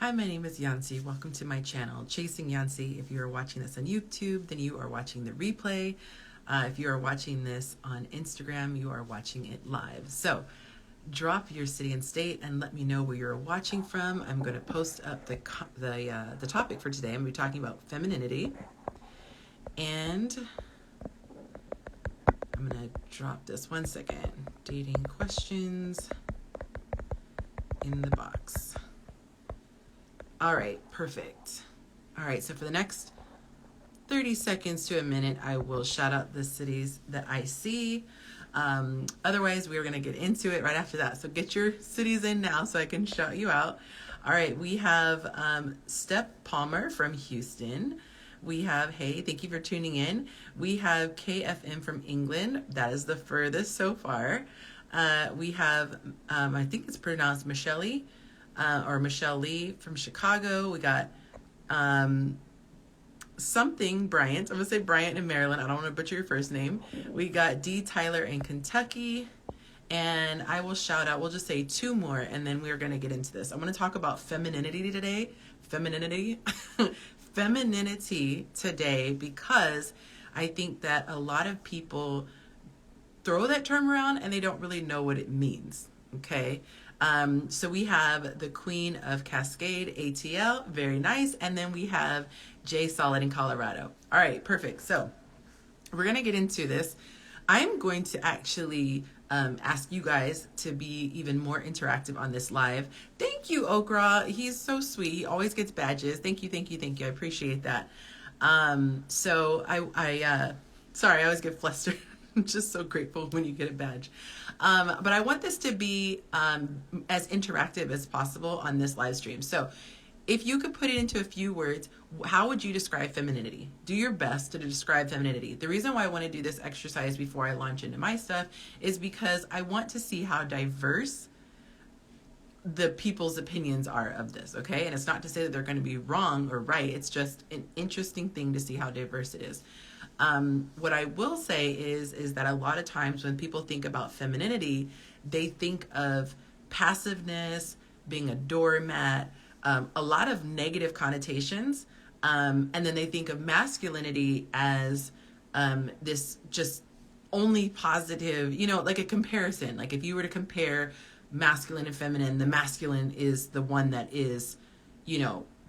Hi, my name is Yancy. Welcome to my channel, Chasing Yancy. If you are watching this on YouTube, then you are watching the replay. If you are watching this on Instagram, you are watching it live. So drop your city and state and let me know where you're watching from. I'm going to post up the topic for today. I'm going to be talking about femininity. And I'm going to drop this 1 second. Dating questions in the box. All right, perfect. All right, so for the next 30 seconds to a minute, I will shout out the cities that I see. Otherwise, we are going to get into it right after that. So get your cities in now so I can shout you out. All right, we have Step Palmer from Houston. We have, hey, thank you for tuning in. We have KFM from England. That is the furthest so far. We have, I think it's pronounced Michelle or Michelle Lee from Chicago. We got something Bryant. I'm going to say Bryant in Maryland. I don't want to butcher your first name. We got D. Tyler in Kentucky. And I will shout out, we'll just say two more, and then we're going to get into this. I'm going to talk about femininity today. Femininity today, because I think that a lot of people throw that term around and they don't really know what it means. Okay. So we have the Queen of Cascade, ATL, very nice. And then we have J Solid in Colorado. All right, perfect. So we're going to get into this. I'm going to actually ask you guys to be even more interactive on this live. Thank you, Okra. He's so sweet. He always gets badges. Thank you. I appreciate that. Sorry, I always get flustered. I'm just so grateful when you get a badge. But I want this to be as interactive as possible on this live stream. So if you could put it into a few words, how would you describe femininity? Do your best to describe femininity. The reason why I want to do this exercise before I launch into my stuff is because I want to see how diverse the people's opinions are of this, okay? And it's not to say that they're going to be wrong or right. It's just an interesting thing to see how diverse it is. What I will say is that a lot of times when people think about femininity, they think of passiveness, being a doormat, a lot of negative connotations. And then they think of masculinity as this just only positive, like a comparison. Like if you were to compare masculine and feminine, the masculine is the one that is,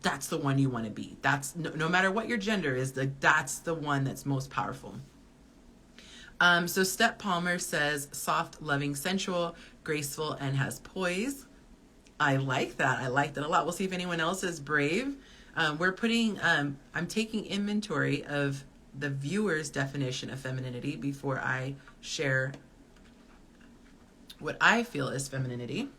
that's the one you want to be. That's no matter what your gender is, that's the one that's most powerful. So Step Palmer says soft, loving, sensual, graceful, and has poise. I like that. I like that a lot. We'll see if anyone else is brave. I'm taking inventory of the viewer's definition of femininity before I share what I feel is femininity.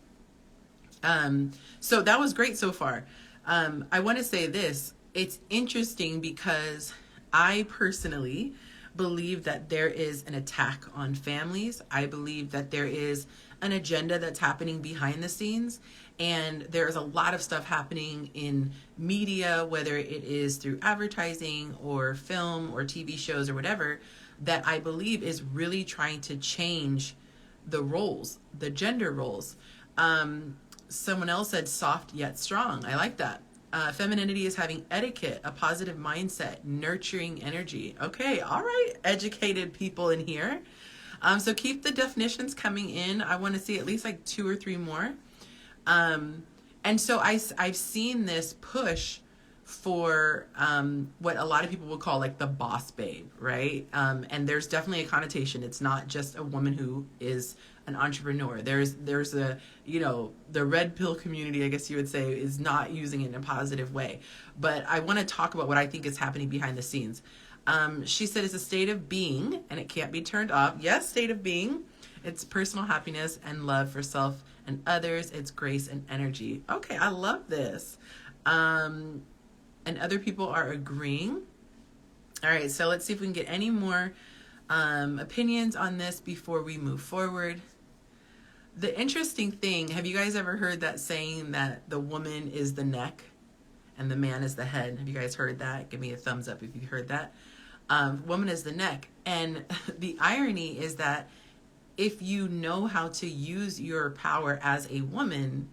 So that was great so far. I want to say this. It's interesting because I personally believe that there is an attack on families. I believe that there is an agenda that's happening behind the scenes. And there's a lot of stuff happening in media, whether it is through advertising or film or TV shows or whatever, that I believe is really trying to change the roles, the gender roles. Someone else said soft yet strong. I like that. Femininity is having etiquette, a positive mindset, nurturing energy. Okay, all right, educated people in here. So keep the definitions coming in. I want to see at least like 2 or 3 more. And so I've seen this push for what a lot of people would call like the boss babe, right? And there's definitely a connotation. It's not just a woman who is an entrepreneur. There's a, the red pill community, I guess you would say, is not using it in a positive way. But I want to talk about what I think is happening behind the scenes. She said it's a state of being and it can't be turned off. Yes, state of being. It's personal happiness and love for self and others. It's grace and energy. Okay, I love this. And other people are agreeing. All right, so let's see if we can get any more opinions on this before we move forward. The interesting thing, have you guys ever heard that saying that the woman is the neck and the man is the head? Have you guys heard that? Give me a thumbs up if you heard that. Woman is the neck. And the irony is that if you know how to use your power as a woman,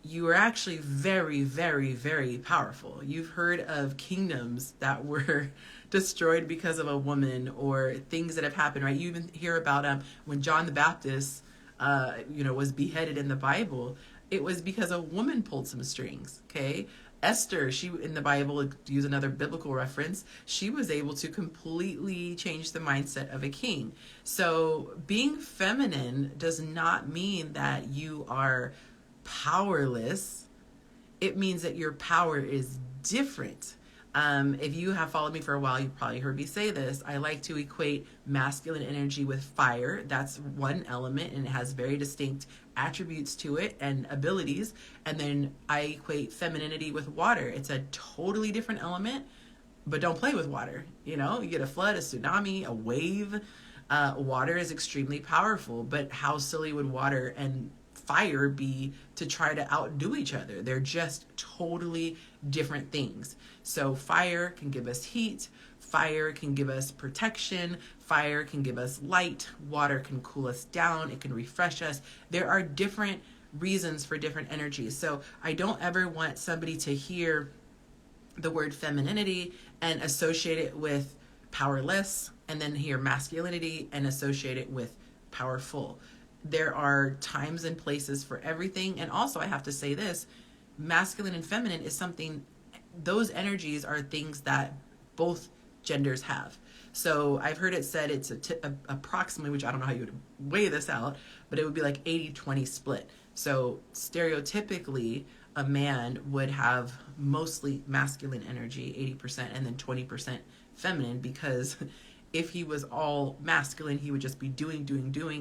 you are actually very, very, very powerful. You've heard of kingdoms that were destroyed because of a woman, or things that have happened, right? You even hear about when John the Baptist, was beheaded in the Bible. It was because a woman pulled some strings. Okay, Esther, she in the Bible, to use another biblical reference, she was able to completely change the mindset of a king. So being feminine does not mean that you are powerless. It means that your power is different. If you have followed me for a while, you've probably heard me say this. I like to equate masculine energy with fire. That's one element, and it has very distinct attributes to it and abilities. And then I equate femininity with water. It's a totally different element, but don't play with water. You get a flood, a tsunami, a wave. Water is extremely powerful, but how silly would water and fire be to try to outdo each other? They're just totally different things. So fire can give us heat, fire can give us protection, fire can give us light, water can cool us down, it can refresh us. There are different reasons for different energies. So I don't ever want somebody to hear the word femininity and associate it with powerless, and then hear masculinity and associate it with powerful. There are times and places for everything. And also, I have to say this, masculine and feminine is something, those energies are things that both genders have. So I've heard it said it's approximately, which I don't know how you would weigh this out, but it would be like 80-20 split. So stereotypically, a man would have mostly masculine energy, 80%, and then 20% feminine, because if he was all masculine, he would just be doing,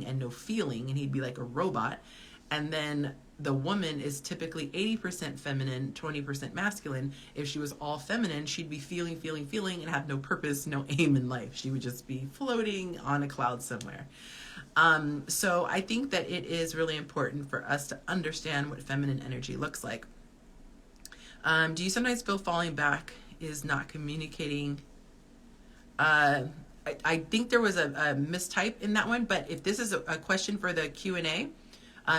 and no feeling, and he'd be like a robot. And then the woman is typically 80% feminine, 20% masculine. If she was all feminine, she'd be feeling, and have no purpose, no aim in life. She would just be floating on a cloud somewhere. So I think that it is really important for us to understand what feminine energy looks like. Do you sometimes feel falling back is not communicating? I think there was a mistype in that one, but if this is a question for the Q&A,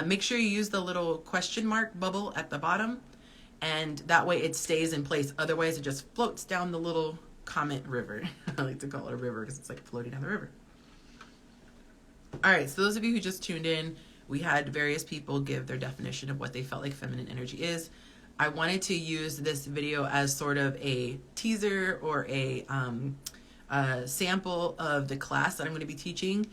make sure you use the little question mark bubble at the bottom, and that way it stays in place. Otherwise, it just floats down the little comment river. I like to call it a river because it's like floating down the river. All right, so those of you who just tuned in, we had various people give their definition of what they felt like feminine energy is. I wanted to use this video as sort of a teaser or a sample of the class that I'm going to be teaching.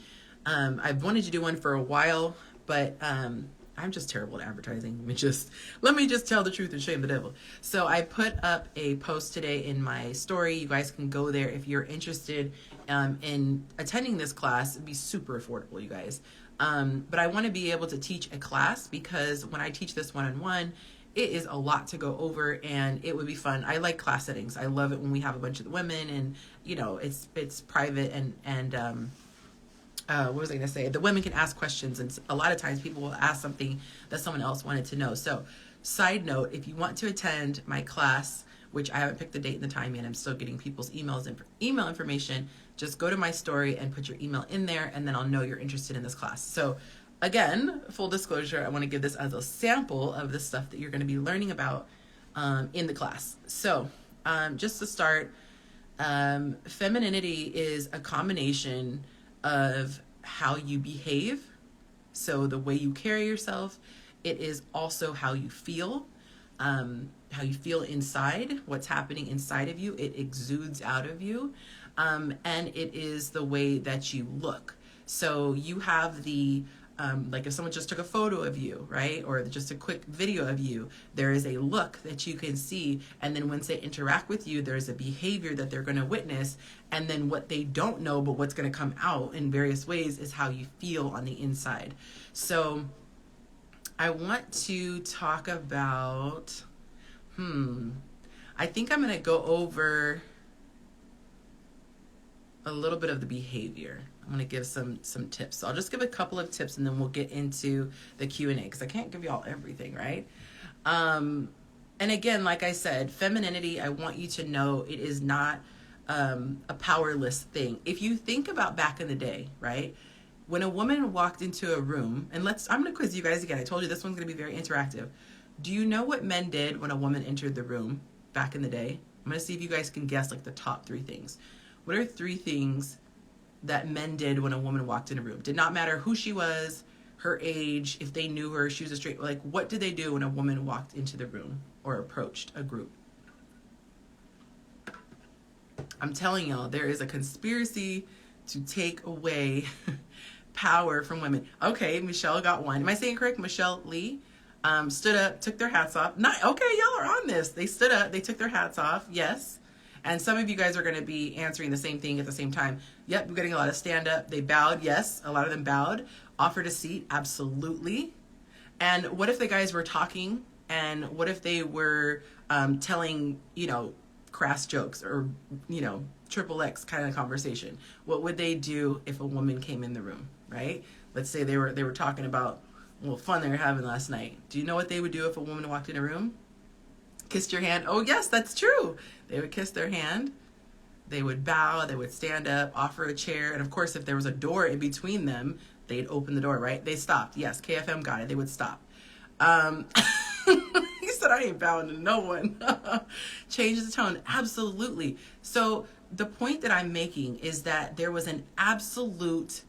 I've wanted to do one for a while, but I'm just terrible at advertising. Let me just tell the truth and shame the devil. So I put up a post today in my story. You guys can go there if you're interested in attending this class. It'd be super affordable, you guys. But I want to be able to teach a class, because when I teach this one-on-one, it is a lot to go over, and it would be fun. I like class settings. I love it when we have a bunch of the women, and it's private, and what was I going to say? The women can ask questions, and a lot of times people will ask something that someone else wanted to know. So, side note, if you want to attend my class, which I haven't picked the date and the time yet, I'm still getting people's email information, just go to my story and put your email in there, and then I'll know you're interested in this class. So, again, full disclosure, I want to give this as a sample of the stuff that you're going to be learning about in the class. So, just to start, femininity is a combination of how you behave, so the way you carry yourself. It is also how you feel inside, what's happening inside of you. It exudes out of you, and it is the way that you look. So you have the like if someone just took a photo of you, right? Or just a quick video of you, there is a look that you can see. And then once they interact with you, there's a behavior that they're going to witness. And then what they don't know, but what's going to come out in various ways, is how you feel on the inside. So I want to talk about, I think I'm going to go over a little bit of the behavior. I'm going to give some tips. So I'll just give a couple of tips, and then we'll get into the Q&A, because I can't give you all everything, right? And again, like I said, femininity, I want you to know it is not a powerless thing. If you think about back in the day, right? When a woman walked into a room, and I'm going to quiz you guys again. I told you this one's going to be very interactive. Do you know what men did when a woman entered the room back in the day? I'm going to see if you guys can guess like the top 3 things. What are 3 things that men did when a woman walked in a room? Did not matter who she was, her age, if they knew her, she was a straight, like what did they do when a woman walked into the room or approached a group? I'm telling y'all, there is a conspiracy to take away power from women. Okay, Michelle got one. Am I saying correct? Michelle Lee stood up, took their hats off. Not okay, y'all are on this. They stood up, they took their hats off. Yes. And some of you guys are going to be answering the same thing at the same time. Yep, we're getting a lot of stand up. They bowed. Yes, a lot of them bowed. Offered a seat. Absolutely. And what if the guys were talking? And what if they were telling, crass jokes or, triple X kind of conversation? What would they do if a woman came in the room, right? Let's say they were talking about, fun they were having last night. Do you know what they would do if a woman walked in a room? Kissed your hand. Oh, yes, that's true. They would kiss their hand. They would bow. They would stand up, offer a chair. And of course, if there was a door in between them, they'd open the door, right? They stopped. Yes, KFM got it. They would stop. He said, I ain't bowing to no one. Changes the tone. Absolutely. So the point that I'm making is that there was an absolute,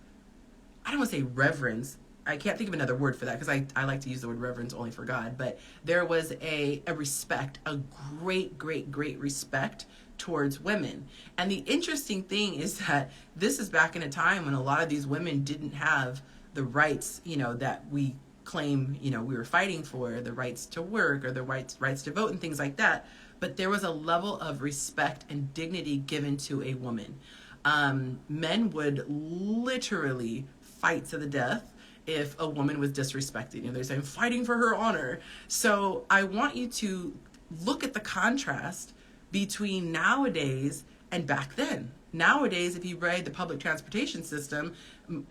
I don't want to say reverence. I can't think of another word for that because I like to use the word reverence only for God. But there was a respect, a great, great, great respect towards women. And the interesting thing is that this is back in a time when a lot of these women didn't have the rights, that we claim, we were fighting for, the rights to work or the rights to vote and things like that. But there was a level of respect and dignity given to a woman. Men would literally fight to the death if a woman was disrespected. They're saying fighting for her honor. So I want you to look at the contrast between nowadays and back then. Nowadays, if you ride the public transportation system,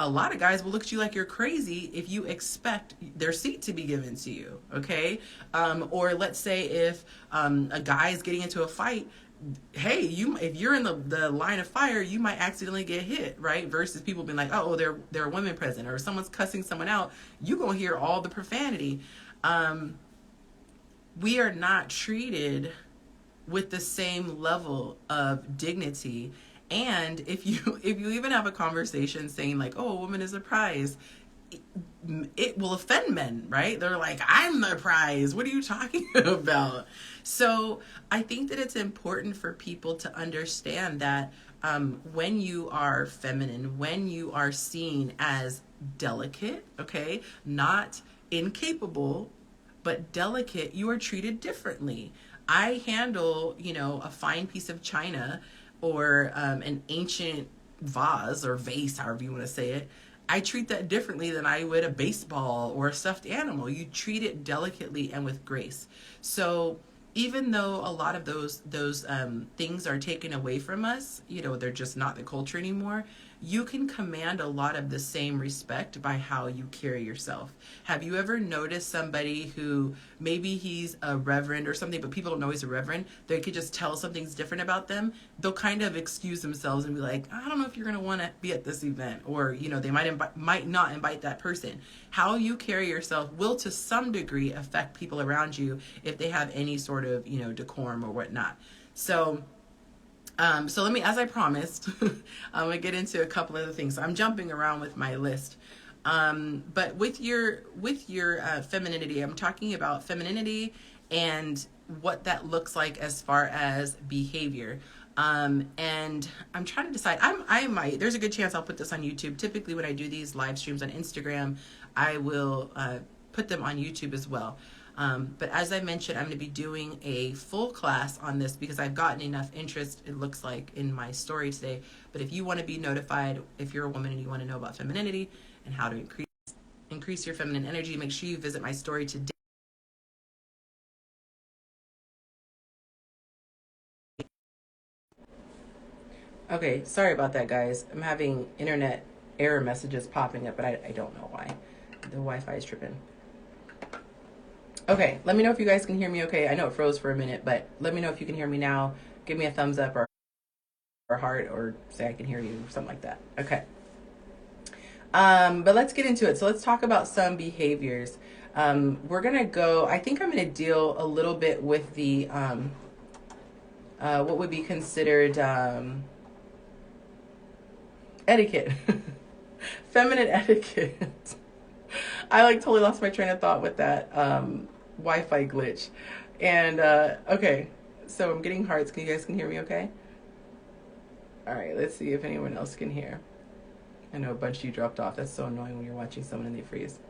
a lot of guys will look at you like you're crazy if you expect their seat to be given to you, okay? Or let's say if a guy is getting into a fight, hey, if you're in the line of fire, you might accidentally get hit, right? Versus people being like, oh, there are women present, or someone's cussing someone out, you gonna hear all the profanity. We are not treated with the same level of dignity. And if you even have a conversation saying like, oh, a woman is a prize, it will offend men, right? They're like, I'm the prize. What are you talking about? So I think that it's important for people to understand that when you are feminine, when you are seen as delicate, okay, not incapable, but delicate, you are treated differently. I handle, a fine piece of china or an ancient vase or vase, however you want to say it. I treat that differently than I would a baseball or a stuffed animal. You treat it delicately and with grace. So even though a lot of those things are taken away from us, they're just not the culture anymore, you can command a lot of the same respect by how you carry yourself. Have you ever noticed somebody who maybe he's a reverend or something, but people don't know he's a reverend? They could just tell something's different about them. They'll kind of excuse themselves and be like, I don't know if you're going to want to be at this event, or they might not invite that person. How you carry yourself will to some degree affect people around you if they have any sort of decorum or whatnot. So let me, as I promised, I'm going to get into a couple of the things. So I'm jumping around with my list. But with your femininity, I'm talking about femininity and what that looks like as far as behavior. And I'm trying to decide, I might, there's a good chance I'll put this on YouTube. Typically when I do these live streams on Instagram, I will put them on YouTube as well. But as I mentioned, I'm going to be doing a full class on this because I've gotten enough interest, it looks like, in my story today. But if you want to be notified, if you're a woman and you want to know about femininity and how to increase your feminine energy, make sure you visit my story today. Okay, sorry about that, guys. I'm having internet error messages popping up, but I don't know why. The Wi-Fi is tripping. Okay, let me know if you guys can hear me okay. I know it froze for a minute, but let me know if you can hear me now. Give me a thumbs up or heart, or say I can hear you, something like that. Okay. But let's get into it. So let's talk about some behaviors. We're going to go, I think I'm going to deal a little bit with the, what would be considered etiquette, feminine etiquette. I like totally lost my train of thought with that Wi-Fi glitch. And okay, so I'm getting hearts. Can you guys hear me okay? All right, let's see if anyone else can hear. I know a bunch of you dropped off. That's so annoying when you're watching someone and they freeze.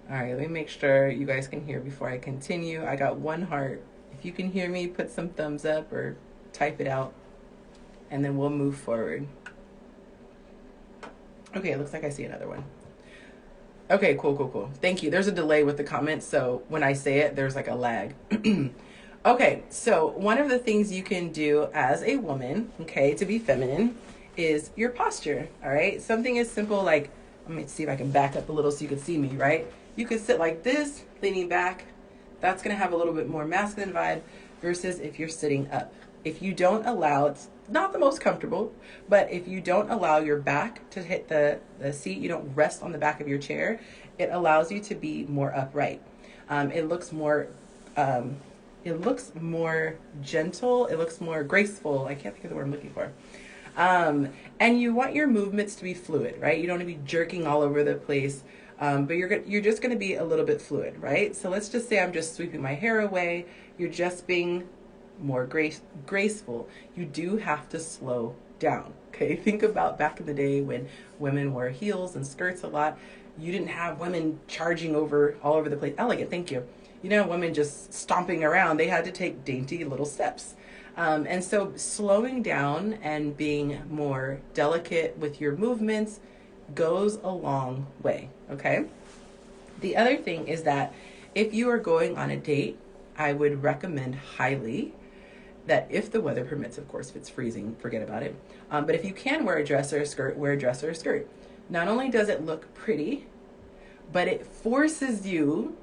All right, let me make sure you guys can hear before I continue. I got one heart. If you can hear me, put some thumbs up or type it out, and then we'll move forward. Okay, it looks like I see another one. Okay, cool. Thank you. There's a delay with the comments, so when I say it, there's like a lag. Okay, so one of the things you can do as a woman, okay, to be feminine, is your posture, all right? Something as simple like, let me see if I can back up a little so you can see me, right? You could sit like this, leaning back. That's gonna have a little bit more masculine vibe versus if you're sitting up. If you don't allow, it's not the most comfortable, but if you don't allow your back to hit the seat, you don't rest on the back of your chair, it allows you to be more upright. It looks more gentle. It looks more graceful. I can't think of the word I'm looking for. And you want your movements to be fluid, right? You don't want to be jerking all over the place, but you're just going to be a little bit fluid, right? So let's just say I'm just sweeping my hair away. You're just being more graceful. You do have to slow down, okay? Think about back in the day when women wore heels and skirts a lot. You didn't have women charging all over the place. Elegant, thank you. You know, women just stomping around. They had to take dainty little steps. And so slowing down and being more delicate with your movements goes a long way, okay? The other thing is that if you are going on a date, I would recommend highly that if the weather permits, of course, if it's freezing, forget about it. But if you can wear a dress or a skirt, wear a dress or a skirt. Not only does it look pretty, but it forces you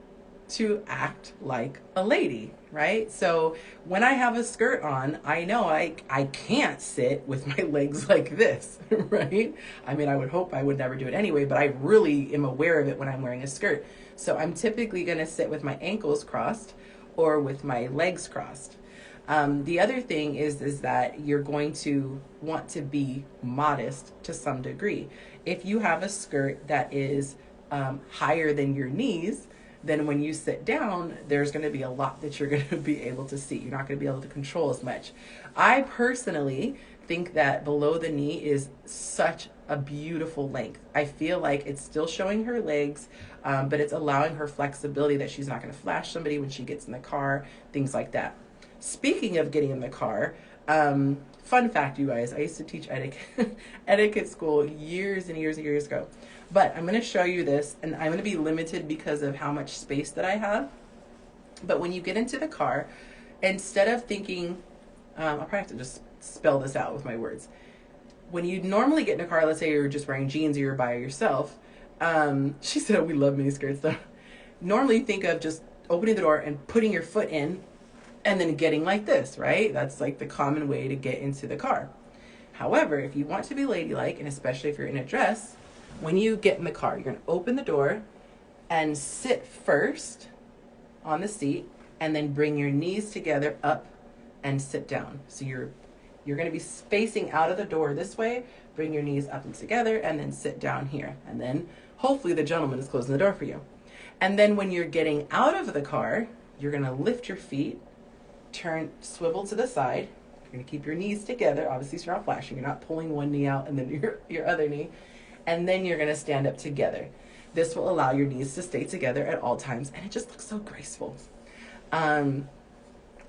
to act like a lady, right? So when I have a skirt on, I know I can't sit with my legs like this, right? I mean, I would hope I would never do it anyway, but I really am aware of it when I'm wearing a skirt. So I'm typically gonna sit with my ankles crossed or with my legs crossed. The other thing is that you're going to want to be modest to some degree. If you have a skirt that is higher than your knees, then when you sit down, there's going to be a lot that you're going to be able to see. You're not going to be able to control as much. I personally think that below the knee is such a beautiful length. I feel like it's still showing her legs, but it's allowing her flexibility that she's not going to flash somebody when she gets in the car, things like that. Speaking of getting in the car, fun fact, you guys, I used to teach etiquette school years and years and years ago. But I'm going to show you this, and I'm going to be limited because of how much space that I have. But when you get into the car, instead of thinking, I'll probably have to just spell this out with my words. When you normally get in a car, let's say you're just wearing jeans or you're by yourself, she said, oh, we love miniskirts though. Normally think of just opening the door and putting your foot in and then getting like this, right? That's like the common way to get into the car. However, if you want to be ladylike, and especially if you're in a dress, when you get in the car, you're going to open the door and sit first on the seat and then bring your knees together up and sit down. So you're going to be spacing out of the door this way, bring your knees up and together, and then sit down here. And then hopefully the gentleman is closing the door for you. And then when you're getting out of the car, you're going to lift your feet, swivel to the side. You're going to keep your knees together. Obviously, so you're not flashing. You're not pulling one knee out and then your other knee. And then you're going to stand up together. This will allow your knees to stay together at all times, and it just looks so graceful.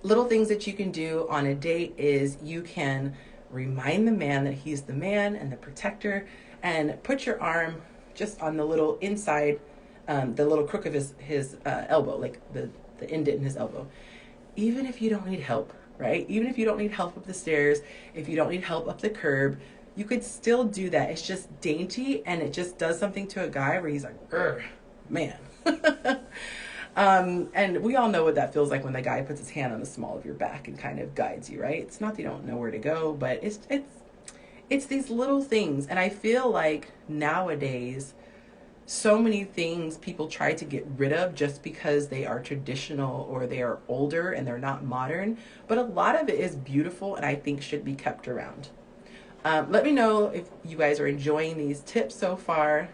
Little things that you can do on a date is you can remind the man that he's the man and the protector, and put your arm just on the little inside, the little crook of his elbow, like the indent in his elbow. Even if you don't need help, right? Even if you don't need help up the stairs, if you don't need help up the curb, you could still do that. It's just dainty, and it just does something to a guy where he's like, man. And we all know what that feels like when the guy puts his hand on the small of your back and kind of guides you, right? It's not that you don't know where to go, but it's these little things. And I feel like nowadays so many things people try to get rid of just because they are traditional or they are older and they're not modern. But a lot of it is beautiful and I think should be kept around. Let me know if you guys are enjoying these tips so far.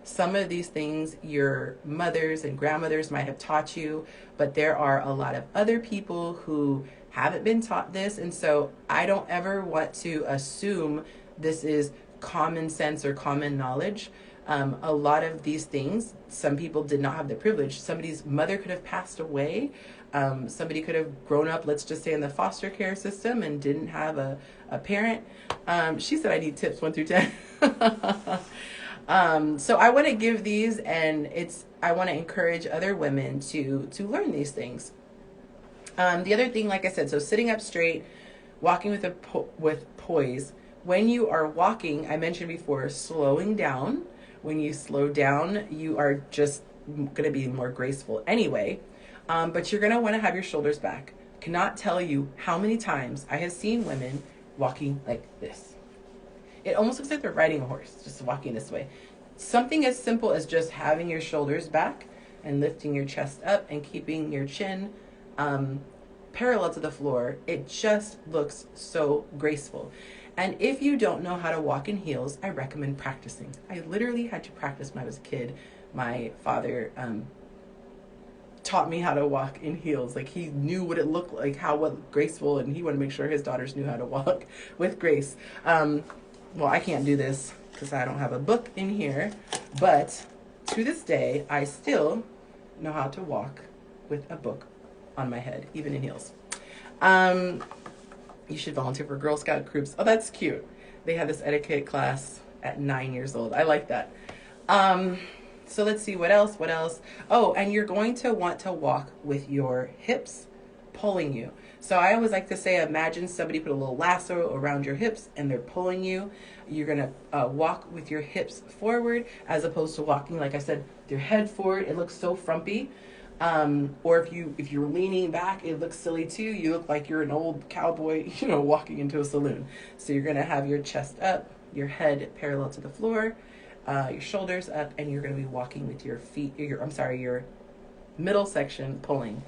Some of these things your mothers and grandmothers might have taught you, but there are a lot of other people who haven't been taught this. And so I don't ever want to assume this is common sense or common knowledge. A lot of these things, some people did not have the privilege. Somebody's mother could have passed away. Somebody could have grown up, let's just say, in the foster care system and didn't have a parent. She said I need tips 1 through 10. So I want to give these, and I want to encourage other women to learn these things. The other thing, like I said, so sitting up straight, walking with poise. When you are walking, I mentioned before, slowing down. When you slow down, you are just going to be more graceful anyway. But you're going to want to have your shoulders back. I cannot tell you how many times I have seen women walking like this. It almost looks like they're riding a horse, just walking this way. Something as simple as just having your shoulders back and lifting your chest up and keeping your chin parallel to the floor. It just looks so graceful. And if you don't know how to walk in heels, I recommend practicing. I literally had to practice when I was a kid. My father taught me how to walk in heels. Like, he knew what it looked like, what graceful, and he wanted to make sure his daughters knew how to walk with grace. Well, I can't do this because I don't have a book in here, but to this day, I still know how to walk with a book on my head, even in heels. You should volunteer for Girl Scout groups. Oh, that's cute. They have this etiquette class at 9 years old. I like that. So let's see, what else? Oh, and you're going to want to walk with your hips pulling you. So I always like to say, imagine somebody put a little lasso around your hips and they're pulling you. You're going to walk with your hips forward as opposed to walking, like I said, with your head forward. It looks so frumpy. Or if you're leaning back, it looks silly too. You look like you're an old cowboy, walking into a saloon. So you're going to have your chest up, your head parallel to the floor, your shoulders up, and you're going to be walking with your feet, your middle section pulling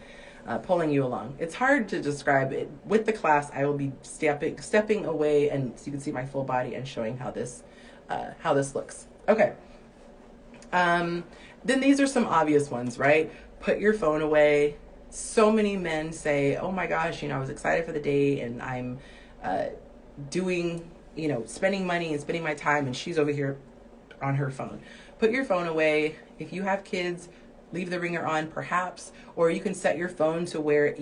you along. It's hard to describe it. With the class, I will be stepping away, and so you can see my full body and showing how this looks. Okay. Then these are some obvious ones, right? Put your phone away. So many men say, oh my gosh, I was excited for the day and I'm doing, spending money and spending my time, and she's over here on her phone. Put your phone away. If you have kids, leave the ringer on perhaps, or you can set your phone to where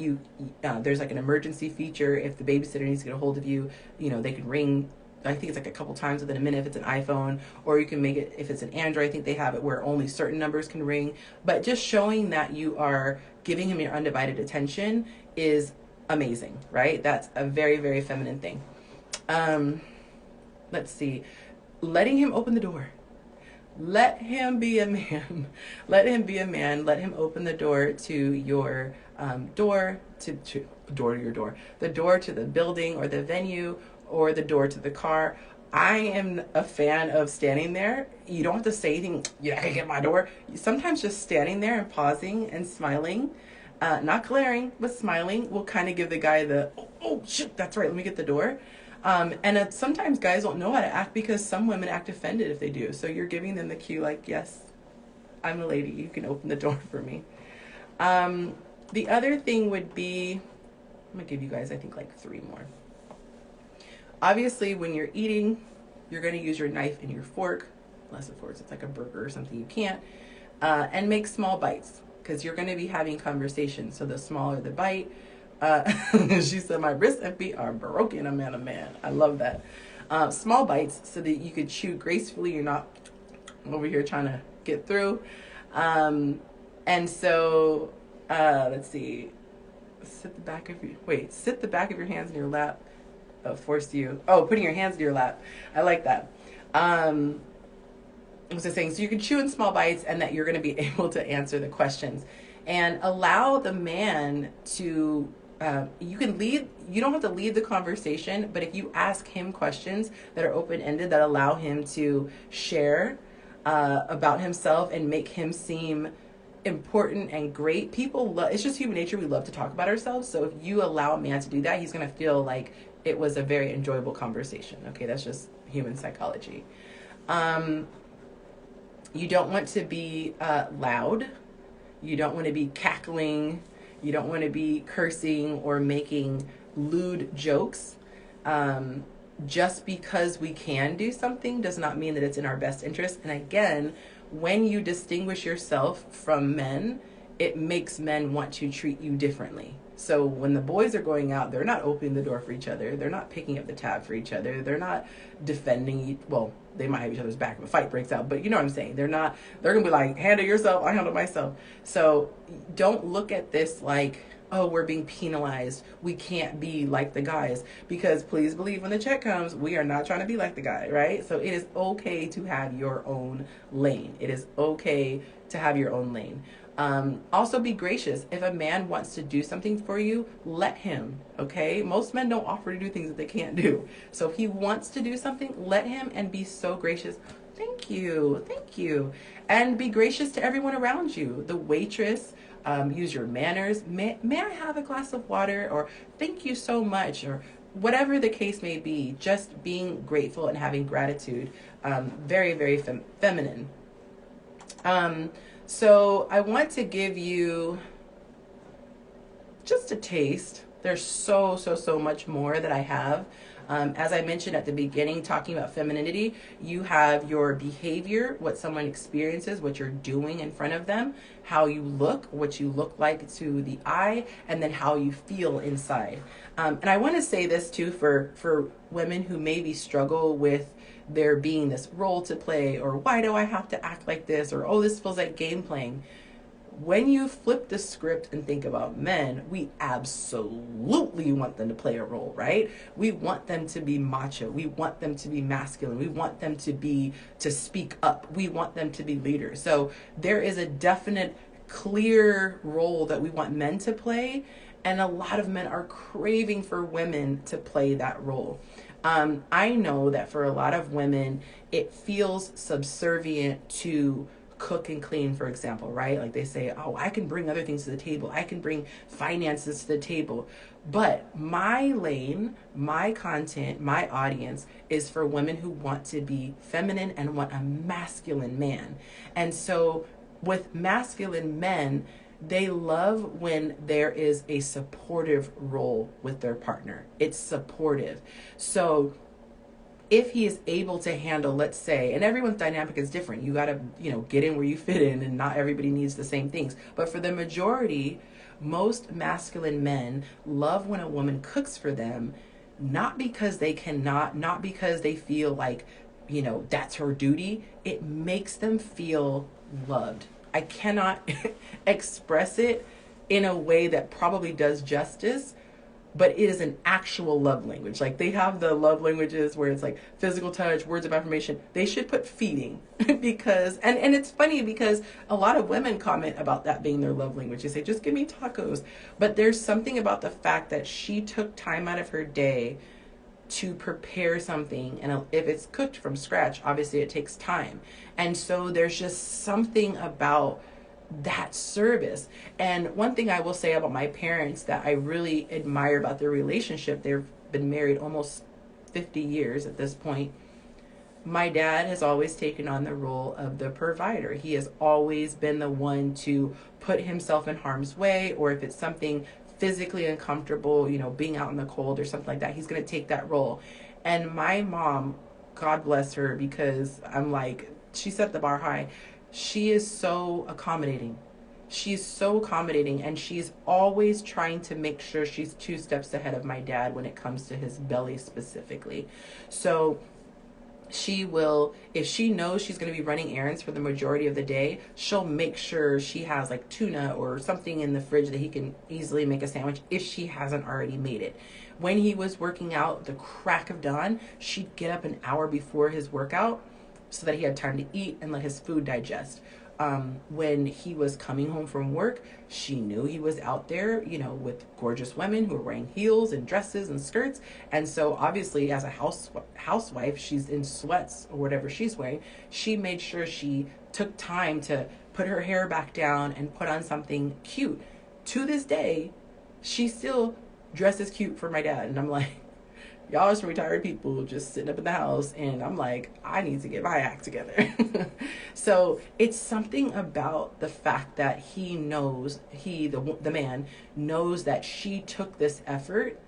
there's like an emergency feature. If the babysitter needs to get a hold of you, they can ring. I think it's like a couple times within a minute if it's an iPhone, or you can make it, if it's an Android, I think they have it where only certain numbers can ring. But just showing that you are giving him your undivided attention is amazing, right? That's a very, very feminine thing. Let's see. Letting him open the door. Let him be a man. Let him be a man. Let him open the door to your the door to the building or the venue, or the door to the car. I am a fan of standing there. You don't have to say anything. You're not gonna get my door. Sometimes just standing there and pausing and smiling, not glaring, but smiling, will kind of give the guy the, oh shit, that's right, let me get the door. And sometimes guys don't know how to act because some women act offended if they do. So you're giving them the cue, like, yes, I'm a lady. You can open the door for me. The other thing would be, I'm gonna give you guys, I think, like 3 more. Obviously, when you're eating, you're going to use your knife and your fork, unless of course it's like a burger or something you can't, and make small bites because you're going to be having conversations. So the smaller the bite, she said, my wrists and feet are broken. I'm a man. I love that. Small bites so that you could chew gracefully. You're not over here trying to get through. And so, let's see. Sit the back of your hands in your lap. Putting your hands in your lap. I like that. I was just saying, so you can chew in small bites and that you're going to be able to answer the questions and allow the man to, you don't have to lead the conversation, but if you ask him questions that are open-ended that allow him to share, about himself and make him seem important and great. People love, it's just human nature, we love to talk about ourselves. So if you allow a man to do that, he's going to feel like it was a very enjoyable conversation. Okay, that's just human psychology. You don't want to be loud. You don't want to be cackling. You don't want to be cursing or making lewd jokes. Just because we can do something does not mean that it's in our best interest. And again, when you distinguish yourself from men, it makes men want to treat you differently. So when the boys are going out, they're not opening the door for each other. They're not picking up the tab for each other. They're not defending, well, they might have each other's back if a fight breaks out, but you know what I'm saying? They're going to be like, handle yourself, I handle myself. So don't look at this like, oh, we're being penalized. We can't be like the guys. Because please believe when the check comes, we are not trying to be like the guy, right? So it is okay to have your own lane. It is okay to have your own lane. Also be gracious. If a man wants to do something for you, let him, okay? Most men don't offer to do things that they can't do. So if he wants to do something, let him, and be so gracious. Thank you. Thank you. And be gracious to everyone around you. The waitress, use your manners. May I have a glass of water? Or thank you so much. Or whatever the case may be, just being grateful and having gratitude. Very, very feminine. So I want to give you just a taste. There's so much more that I have. As I mentioned at the beginning, talking about femininity, you have your behavior, what someone experiences, what you're doing in front of them, how you look, what you look like to the eye, and then how you feel inside. And I want to say this too for women who maybe struggle with there being this role to play, or why do I have to act like this, or oh, this feels like game playing. When you flip the script and think about men, we absolutely want them to play a role, right? We want them to be macho. We want them to be masculine. We want them to speak up. We want them to be leaders. So there is a definite, clear role that we want men to play. And a lot of men are craving for women to play that role. I know that for a lot of women, it feels subservient to cook and clean, for example, right? Like they say, oh, I can bring other things to the table. I can bring finances to the table. But my lane, my content, my audience is for women who want to be feminine and want a masculine man. And so with masculine men, they love when there is a supportive role with their partner. It's supportive. So if he is able to handle, let's say, and everyone's dynamic is different. You got to, get in where you fit in, and not everybody needs the same things. But for the majority, most masculine men love when a woman cooks for them, not because they cannot, not because they feel like, that's her duty. It makes them feel loved. I cannot express it in a way that probably does justice, but it is an actual love language. Like they have the love languages where it's like physical touch, words of affirmation. They should put feeding because, and it's funny because a lot of women comment about that being their love language. They say, just give me tacos. But there's something about the fact that she took time out of her day to prepare something, and if it's cooked from scratch, obviously it takes time. And so there's just something about that service. And one thing I will say about my parents that I really admire about their relationship, they've been married almost 50 years at this point. My dad has always taken on the role of the provider. He has always been the one to put himself in harm's way, or if it's something physically uncomfortable, being out in the cold or something like that, he's going to take that role. And my mom, God bless her, because I'm like, she set the bar high. She is so accommodating. She's so accommodating, and she's always trying to make sure she's 2 steps ahead of my dad when it comes to his belly specifically. So she will, if she knows she's going to be running errands for the majority of the day, she'll make sure she has like tuna or something in the fridge that he can easily make a sandwich if she hasn't already made it. When he was working out the crack of dawn, she'd get up an hour before his workout so that he had time to eat and let his food digest. when he was coming home from work, she knew he was out there, with gorgeous women who were wearing heels and dresses and skirts. And so obviously as a housewife, she's in sweats or whatever she's wearing. She made sure she took time to put her hair back down and put on something cute. To this day, she still dresses cute for my dad. And I'm like, y'all are some retired people just sitting up in the house, and I'm like, I need to get my act together. So it's something about the fact that he knows, the man knows that she took this effort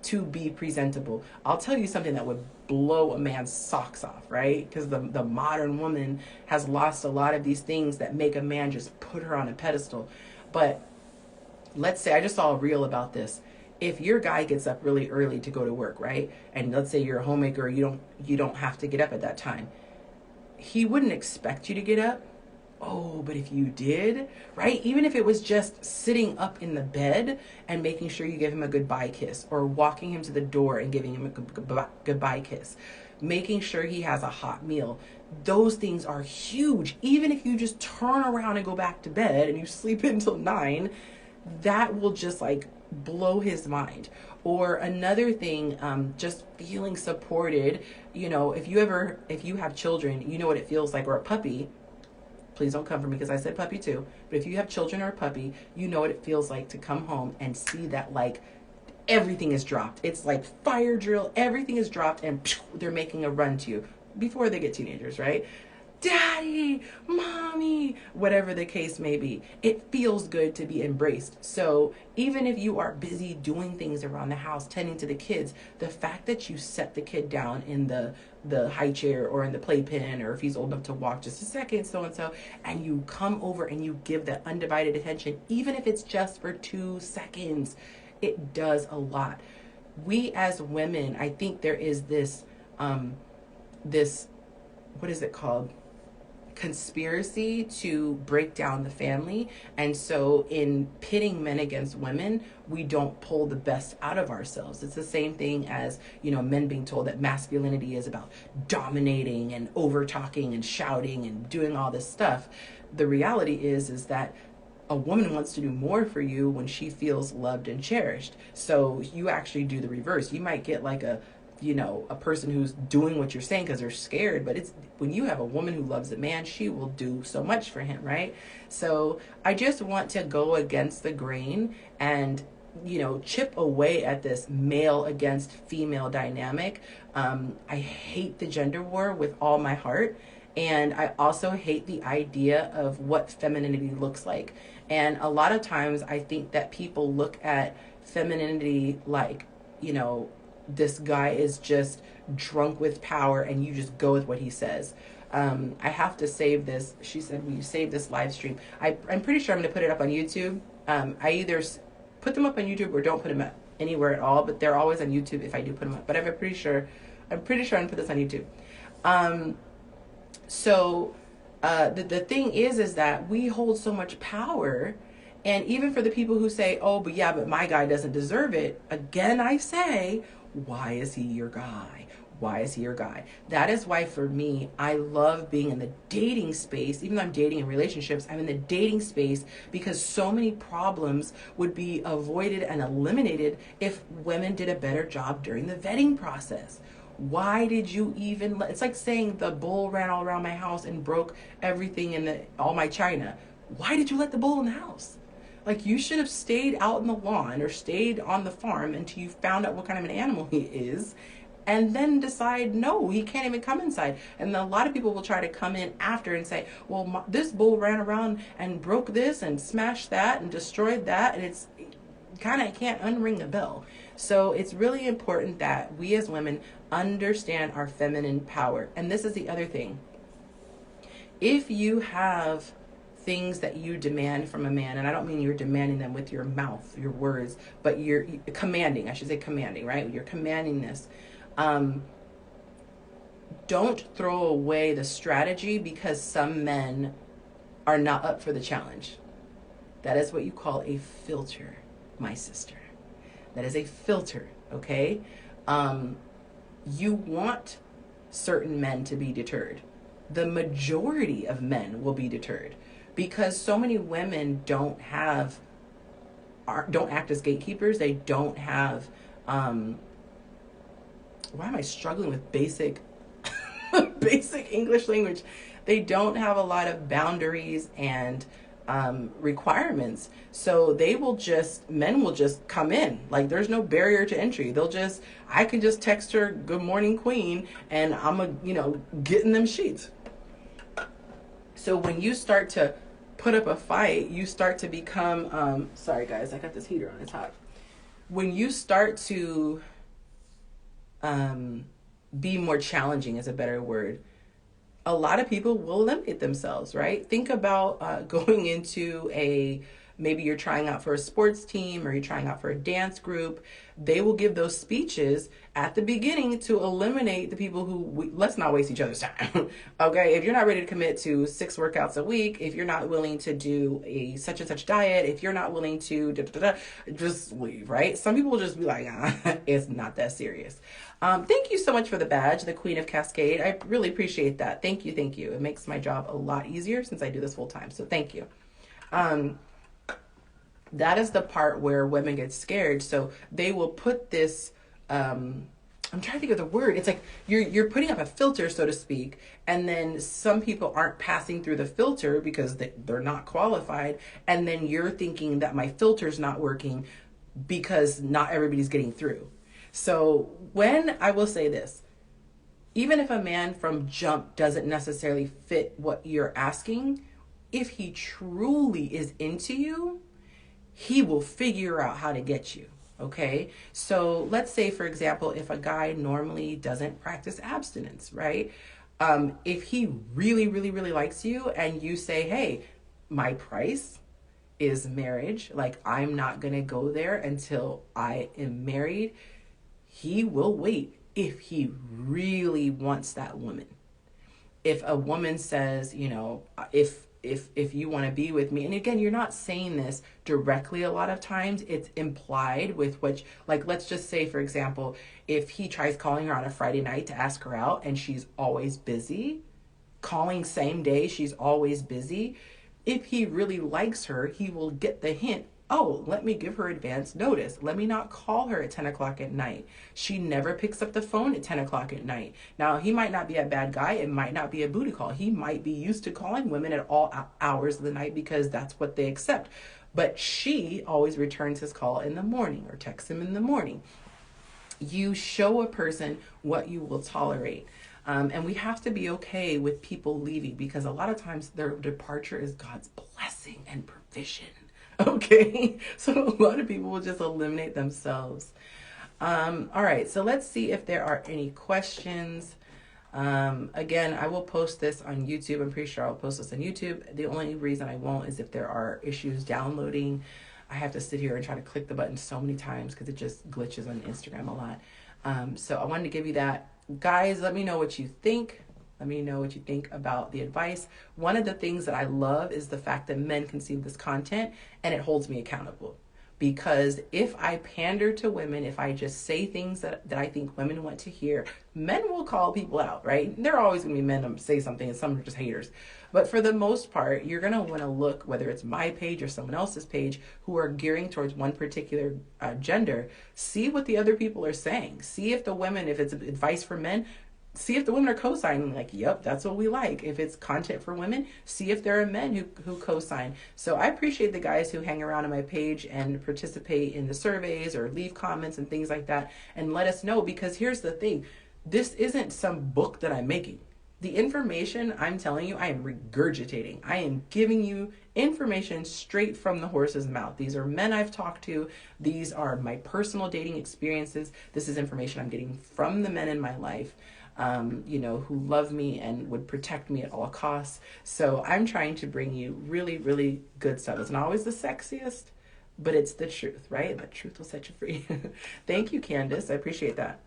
to be presentable. I'll tell you something that would blow a man's socks off, right? Because the modern woman has lost a lot of these things that make a man just put her on a pedestal. But let's say, I just saw a reel about this. If your guy gets up really early to go to work, right? And let's say you're a homemaker, you don't have to get up at that time. He wouldn't expect you to get up. Oh, but if you did, right? Even if it was just sitting up in the bed and making sure you give him a goodbye kiss, or walking him to the door and giving him a goodbye kiss, making sure he has a hot meal. Those things are huge. Even if you just turn around and go back to bed and you sleep until 9, that will just like blow his mind. Or another thing, just feeling supported. If you have children, you know what it feels like, or a puppy. Please don't come for me because I said puppy too. But if you have children or a puppy, you know what it feels like to come home and see that like everything is dropped. It's like fire drill. Everything is dropped and they're making a run to you before they get teenagers, right? Daddy, mommy, whatever the case may be. It feels good to be embraced. So even if you are busy doing things around the house, tending to the kids, the fact that you set the kid down in the high chair or in the playpen, or if he's old enough to walk, just a second, so, and you come over and you give that undivided attention, even if it's just for 2 seconds, it does a lot. We as women, I think there is this, what is it called? Conspiracy to break down the family. And so in pitting men against women, we don't pull the best out of ourselves. It's the same thing as, men being told that masculinity is about dominating and over talking and shouting and doing all this stuff. The reality is that a woman wants to do more for you when she feels loved and cherished. So you actually do the reverse. You might get like a person who's doing what you're saying because they're scared, but it's when you have a woman who loves a man, she will do so much for him, right? So I just want to go against the grain and chip away at this male against female dynamic. I hate the gender war with all my heart, and I also hate the idea of what femininity looks like. And a lot of times I think that people look at femininity like, this guy is just drunk with power and you just go with what he says. I have to save this. She said, will you save this live stream? I'm pretty sure I'm going to put it up on YouTube. I either put them up on YouTube or don't put them up anywhere at all, but they're always on YouTube if I do put them up. But I'm pretty sure I'm going to put this on YouTube. The thing is that we hold so much power. And even for the people who say, oh, but my guy doesn't deserve it. Again, I say, why is he your guy? Why is he your guy? That is why for me, I love being in the dating space. Even though I'm dating in relationships, I'm in the dating space because so many problems would be avoided and eliminated if women did a better job during the vetting process. Why did you even it's like saying the bull ran all around my house and broke everything in all my china. Why did you let the bull in the house? Like, you should have stayed out in the lawn or stayed on the farm until you found out what kind of an animal he is, and then decide, no, he can't even come inside. And a lot of people will try to come in after and say, well, this bull ran around and broke this and smashed that and destroyed that, and it's kind of can't unring the bell. So it's really important that we as women understand our feminine power. And this is the other thing. If you have things that you demand from a man, and I don't mean you're demanding them with your mouth, your words, but you're commanding, I should say commanding, right? You're commanding this. Don't throw away the strategy because some men are not up for the challenge. That is what you call a filter, my sister. That is a filter, okay? You want certain men to be deterred. The majority of men will be deterred. because so many women don't act as gatekeepers. They don't have, why am I struggling with basic basic English language? They don't have a lot of boundaries and requirements. So men will just come in. Like there's no barrier to entry. I can just text her, "Good morning, queen," and getting them sheets. So when you start to put up a fight, you start to become, sorry guys, I got this heater on, it's hot. When you start to be more challenging is a better word, a lot of people will eliminate themselves, right? Think about going into maybe you're trying out for a sports team or you're trying out for a dance group. They will give those speeches at the beginning to eliminate the people let's not waste each other's time. Okay, if you're not ready to commit to 6 workouts a week, if you're not willing to do a such and such diet, if you're not willing to just leave, right? Some people will just be like, it's not that serious. Thank you so much for the badge, the Queen of Cascade. I really appreciate that. Thank you. It makes my job a lot easier since I do this full time. So thank you. That is the part where women get scared. So they will put this, I'm trying to think of the word. It's like you're putting up a filter, so to speak, and then some people aren't passing through the filter because they're not qualified. And then you're thinking that my filter's not working because not everybody's getting through. So I will say this, even if a man from jump doesn't necessarily fit what you're asking, if he truly is into you, he will figure out how to get you. Okay. So let's say, for example, if a guy normally doesn't practice abstinence, right? If he really, really, really likes you and you say, "Hey, my price is marriage. Like I'm not going to go there until I am married." He will wait if he really wants that woman. If a woman says, if you want to be with me, and again, you're not saying this directly a lot of times, it's implied with let's just say, for example, if he tries calling her on a Friday night to ask her out and she's always busy, calling same day, she's always busy. If he really likes her, he will get the hint. Oh, let me give her advance notice. Let me not call her at 10 o'clock at night. She never picks up the phone at 10 o'clock at night. Now, he might not be a bad guy. It might not be a booty call. He might be used to calling women at all hours of the night because that's what they accept. But she always returns his call in the morning or texts him in the morning. You show a person what you will tolerate. And we have to be okay with people leaving because a lot of times their departure is God's blessing and provision. Okay, so a lot of people will just eliminate themselves. All right, so let's see if there are any questions. Again, I will post this on YouTube. I'm pretty sure I'll post this on YouTube. The only reason I won't is if there are issues downloading. I have to sit here and try to click the button so many times because it just glitches on Instagram a lot. So I wanted to give you that. Guys, let me know what you think. Let me know what you think about the advice. One of the things that I love is the fact that men can see this content and it holds me accountable. Because if I pander to women, if I just say things that I think women want to hear, men will call people out, right? There are always going to be men to say something and some are just haters. But for the most part, you're going to want to look, whether it's my page or someone else's page, who are gearing towards one particular gender, see what the other people are saying. See if it's advice for men, see if the women are co-signing, like, yep, that's what we like. If it's content for women, see if there are men who co-sign. So I appreciate the guys who hang around on my page and participate in the surveys or leave comments and things like that and let us know, because here's the thing. This isn't some book that I'm making. The information I'm telling you, I am regurgitating. I am giving you information straight from the horse's mouth. These are men I've talked to. These are my personal dating experiences. This is information I'm getting from the men in my life. Who love me and would protect me at all costs. So I'm trying to bring you really, really good stuff. It's not always the sexiest, but it's the truth, right? The truth will set you free. Thank you, Candace. I appreciate that.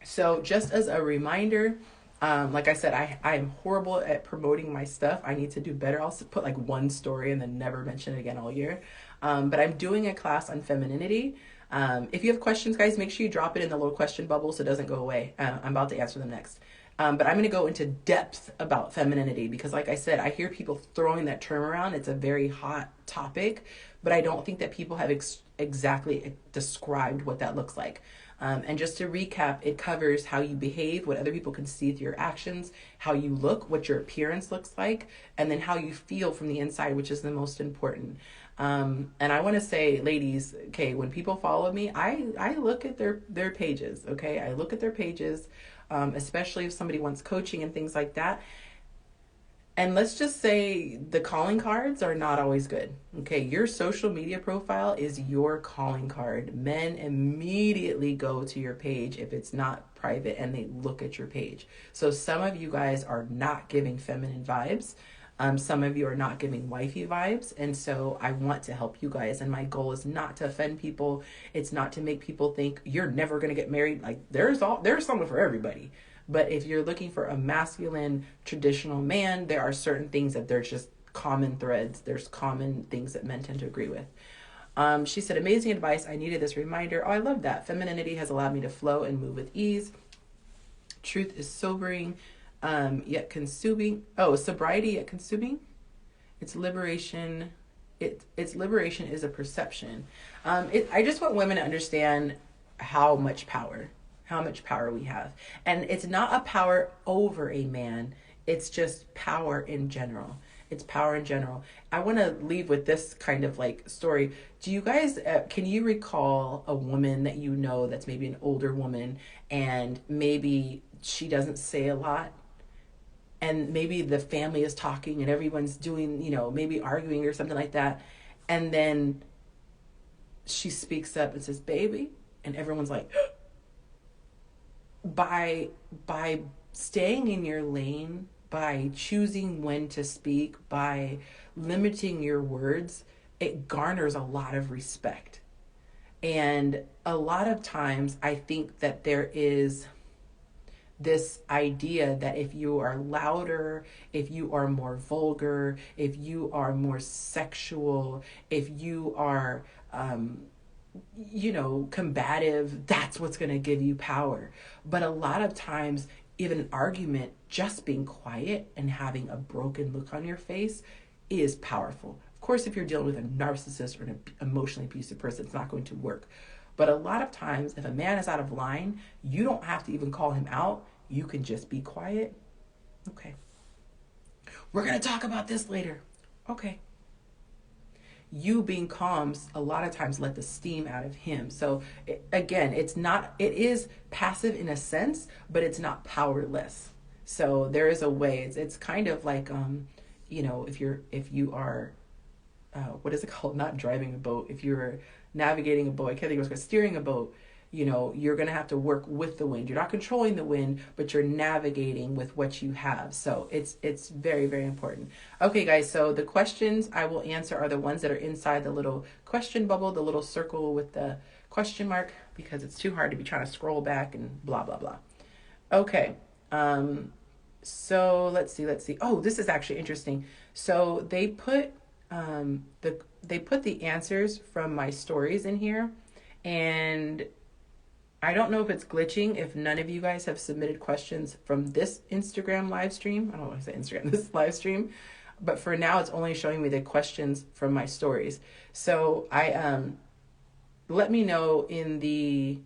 So just as a reminder, like I said, I am horrible at promoting my stuff. I need to do better. I'll put like one story and then never mention it again all year. But I'm doing a class on femininity. If you have questions, guys, make sure you drop it in the little question bubble so it doesn't go away. I'm about to answer them next. But I'm going to go into depth about femininity because, like I said, I hear people throwing that term around. It's a very hot topic, but I don't think that people have exactly described what that looks like. And just to recap, it covers how you behave, what other people can see through your actions, how you look, what your appearance looks like, and then how you feel from the inside, which is the most important. And I want to say, ladies, okay, when people follow me, I look at their pages, okay? I look at their pages, especially if somebody wants coaching and things like that. And let's just say the calling cards are not always good. Okay, your social media profile is your calling card. Men immediately go to your page if it's not private and they look at your page. So some of you guys are not giving feminine vibes. Some of you are not giving wifey vibes. And so I want to help you guys. And my goal is not to offend people. It's not to make people think you're never going to get married. Like there's someone for everybody. But if you're looking for a masculine, traditional man, there are certain things that they're just common threads. There's common things that men tend to agree with. She said, amazing advice. I needed this reminder. Oh, I love that. Femininity has allowed me to flow and move with ease. Truth is sobering, yet consuming. Oh, sobriety yet consuming. It's liberation. Its liberation is a perception. I just want women to understand how much power we have. And it's not a power over a man. It's just power in general. It's power in general. I want to leave with this kind of like story. Do you guys, can you recall a woman that you know that's maybe an older woman and maybe she doesn't say a lot? And maybe the family is talking and everyone's doing, maybe arguing or something like that. And then she speaks up and says, baby. And everyone's like, by staying in your lane, by choosing when to speak, by limiting your words, it garners a lot of respect. And a lot of times I think that there is this idea that if you are louder, if you are more vulgar, if you are more sexual, if you are combative, that's what's going to give you power. But a lot of times, even an argument, just being quiet and having a broken look on your face is powerful. Of course, if you're dealing with a narcissist or an emotionally abusive person, it's not going to work. But a lot of times, if a man is out of line, you don't have to even call him out. You can just be quiet. Okay. We're going to talk about this later. Okay. You being calm a lot of times let the steam out of him. So it is passive in a sense, but it's not powerless. So there is a way. It's kind of like if you are what is it called? Not driving a boat. If you're navigating a boat, I can't think of what's called, steering a boat. You're going to have to work with the wind. You're not controlling the wind, but you're navigating with what you have. So it's very, very important. Okay, guys, so the questions I will answer are the ones that are inside the little question bubble, the little circle with the question mark, because it's too hard to be trying to scroll back and blah, blah, blah. Okay, so let's see. Oh, this is actually interesting. So they put the answers from my stories in here, and I don't know if it's glitching if none of you guys have submitted questions from this Instagram live stream. I don't know if I say Instagram, this live stream. But for now, it's only showing me the questions from my stories. So let me know in the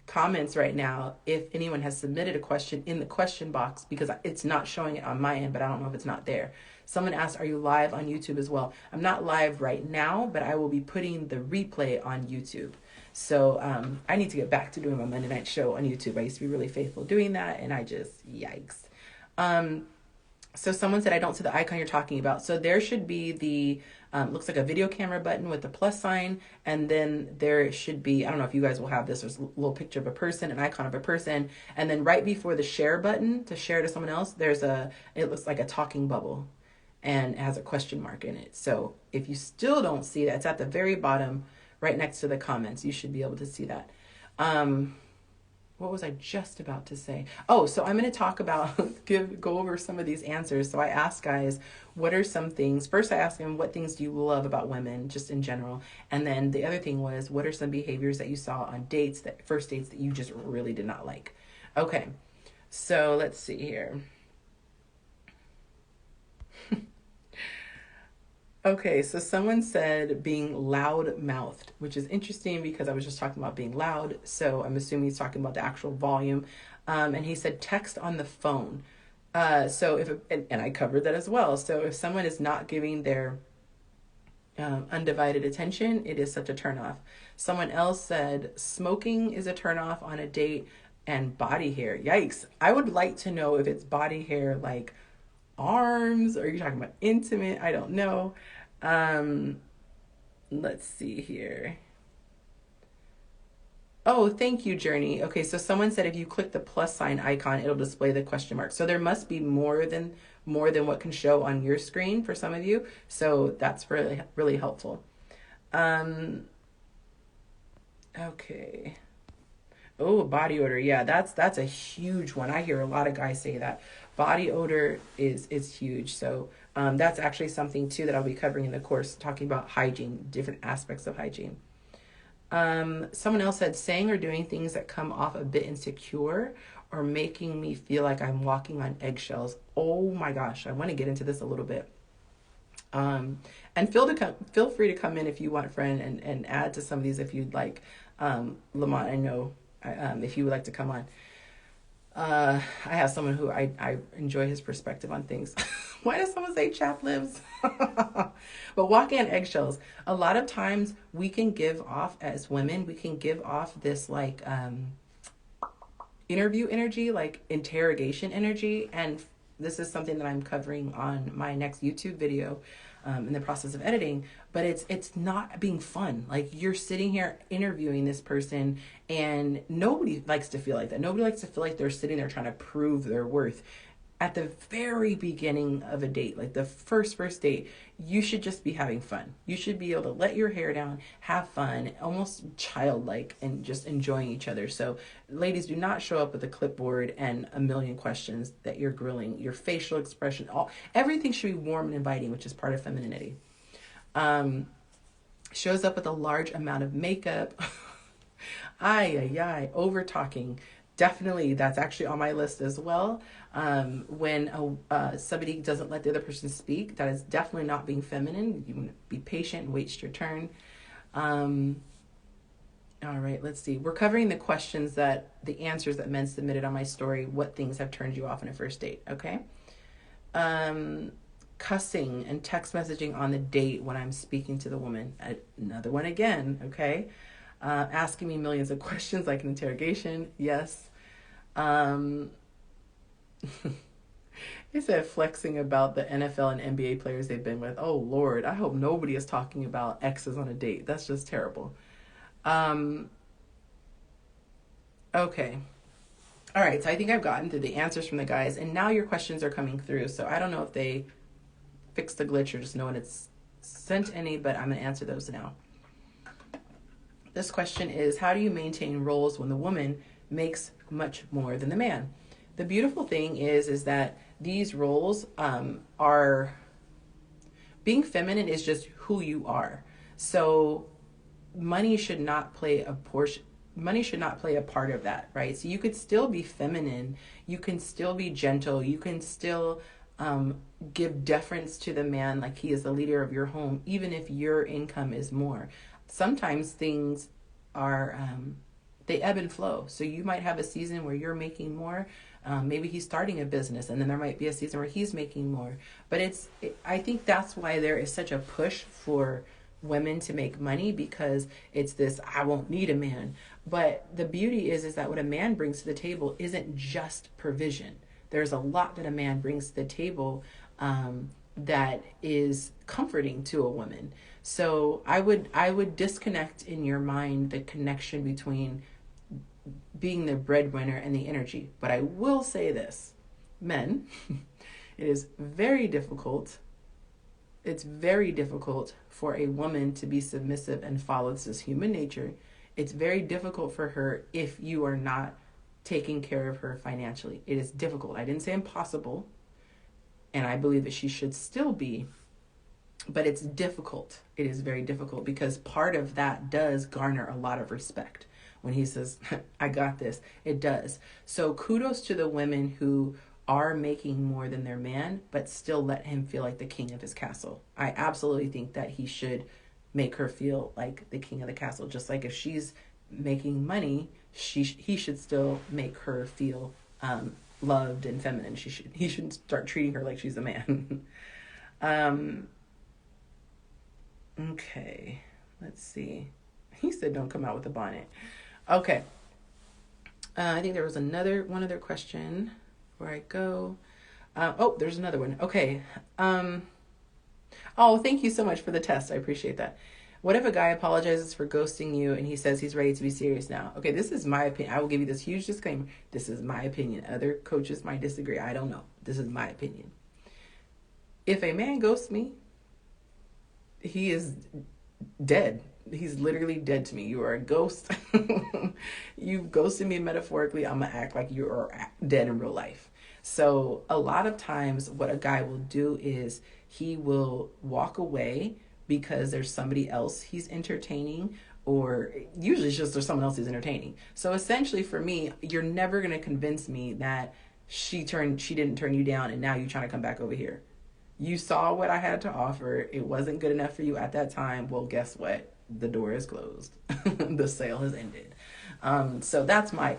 comments right now if anyone has submitted a question in the question box, because it's not showing it on my end, but I don't know if it's not there. Someone asked, are you live on YouTube as well? I'm not live right now, but I will be putting the replay on YouTube. So I need to get back to doing my Monday night show on YouTube. I used to be really faithful doing that, and I just, yikes. So someone said, I don't see the icon you're talking about. So there should be the, looks like a video camera button with the plus sign, and then there should be, I don't know if you guys will have this, there's a little picture of a person, an icon of a person, and then right before the share button to share to someone else, it looks like a talking bubble, and it has a question mark in it. So if you still don't see that, it's at the very bottom, right next to the comments. You should be able to see that. What was I just about to say? Oh, so I'm going to talk about, go over some of these answers. So I asked guys, what are some things? First, I asked them, what things do you love about women, just in general? And then the other thing was, what are some behaviors that you saw on first dates that you just really did not like? Okay. So let's see here. Okay, so someone said being loud mouthed, which is interesting because I was just talking about being loud. So I'm assuming he's talking about the actual volume. And he said text on the phone. So if, and I covered that as well. So if someone is not giving their undivided attention, it is such a turnoff. Someone else said smoking is a turnoff on a date and body hair. Yikes. I would like to know if it's body hair like arms, or are you talking about intimate? I don't know. Um, let's see here. Oh, thank you, Journey. Okay, so someone said if you click the plus sign icon, it'll display the question mark. So there must be more than what can show on your screen for some of you. So that's really really helpful. Um, okay. Oh, body odor. Yeah, that's a huge one. I hear a lot of guys say that. Body odor is huge. So that's actually something too that I'll be covering in the course, talking about hygiene, different aspects of hygiene. Someone else said saying or doing things that come off a bit insecure or making me feel like I'm walking on eggshells. Oh my gosh, I want to get into this a little bit. And feel free to come in if you want, friend, and add to some of these if you'd like. Lamont, I know if you would like to come on. I have someone who I enjoy his perspective on things. Why does someone say chap lives? But walking on eggshells. A lot of times we can give off, as women, we can give off this like interview energy, like interrogation energy. And this is something that I'm covering on my next YouTube video in the process of editing. But it's not being fun. Like you're sitting here interviewing this person, and nobody likes to feel like that. Nobody likes to feel like they're sitting there trying to prove their worth. At the very beginning of a date, like the first date, you should just be having fun. You should be able to let your hair down, have fun, almost childlike, and just enjoying each other. So ladies, do not show up with a clipboard and a million questions that you're grilling. Your facial expression, everything should be warm and inviting, which is part of femininity. Shows up with a large amount of makeup. Over talking. Definitely, that's actually on my list as well. When somebody doesn't let the other person speak, that is definitely not being feminine. You want to be patient and wait your turn. All right, let's see. We're covering the answers that men submitted on my story. What things have turned you off in a first date? Okay. Cussing and text messaging on the date when I'm speaking to the woman. Another one again. Okay. Asking me millions of questions like an interrogation. Yes. He said flexing about the NFL and NBA players they've been with. Oh Lord, I hope nobody is talking about exes on a date. That's just terrible. Okay. All right, so I think I've gotten to the answers from the guys, and now your questions are coming through. So I don't know if they fixed the glitch or just no one it's sent any, but I'm going to answer those now. This question is, how do you maintain roles when the woman makes much more than the man? The beautiful thing is that these roles are, being feminine is just who you are. So money should not play a part of that, right? So you could still be feminine, you can still be gentle, you can still give deference to the man like he is the leader of your home, even if your income is more. Sometimes things are they ebb and flow. So you might have a season where you're making more. Maybe he's starting a business, and then there might be a season where he's making more. But I think that's why there is such a push for women to make money, because it's this, I won't need a man. But the beauty is that what a man brings to the table isn't just provision. There's a lot that a man brings to the table that is comforting to a woman. So I would disconnect in your mind the connection between being the breadwinner and the energy. But I will say this, men, it is very difficult. It's very difficult for a woman to be submissive and follow. This is human nature. It's very difficult for her if you are not taking care of her financially. It is difficult. I didn't say impossible, and I believe that she should still be, but it's difficult. It is very difficult because part of that does garner a lot of respect. when he says, I got this. It does. So kudos to the women who are making more than their man, but still let him feel like the king of his castle. I absolutely think that he should make her feel like the king of the castle. Just like if she's making money, he should still make her feel loved and feminine. He shouldn't start treating her like she's a man. Okay, let's see. He said don't come out with a bonnet. Okay. I think there was one other question before I go. There's another one. Okay. Thank you so much for the test. I appreciate that. What if a guy apologizes for ghosting you and he says he's ready to be serious now? Okay, this is my opinion. I will give you this huge disclaimer. This is my opinion. Other coaches might disagree. I don't know. This is my opinion. If a man ghosts me, he is dead. He's literally dead to me. You are a ghost. You've ghosted me metaphorically. I'm going to act like you are dead in real life. So a lot of times what a guy will do is he will walk away because there's somebody else he's entertaining, or usually it's just there's someone else he's entertaining. So essentially for me, you're never going to convince me that she didn't turn you down and now you're trying to come back over here. You saw what I had to offer. It wasn't good enough for you at that time. Well, guess what? The door is closed. The sale has ended. So that's my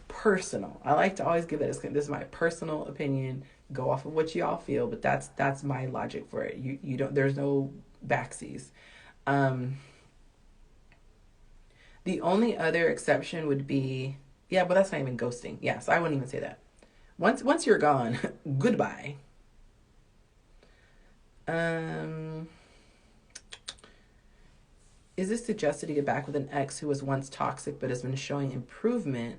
personal. I like to always give that as this is my personal opinion. Go off of what y'all feel, but that's my logic for it. You don't. There's no backsies. The only other exception would be but that's not even ghosting. Yeah, so I wouldn't even say that. Once you're gone, goodbye. Is it suggested to get back with an ex who was once toxic but has been showing improvement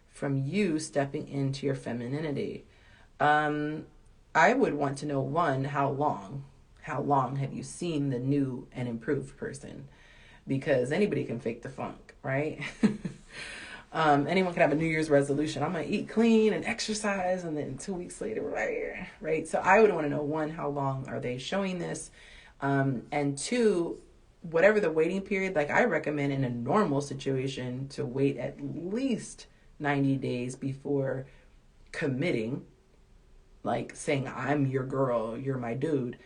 from you stepping into your femininity? I would want to know, one, how long have you seen the new and improved person? Because anybody can fake the funk, right? Anyone can have a New Year's resolution. I'm going to eat clean and exercise. And then 2 weeks later, right? So I would want to know, one, how long are they showing this? And two, whatever the waiting period, like I recommend in a normal situation to wait at least 90 days before committing, like saying, I'm your girl, you're my dude.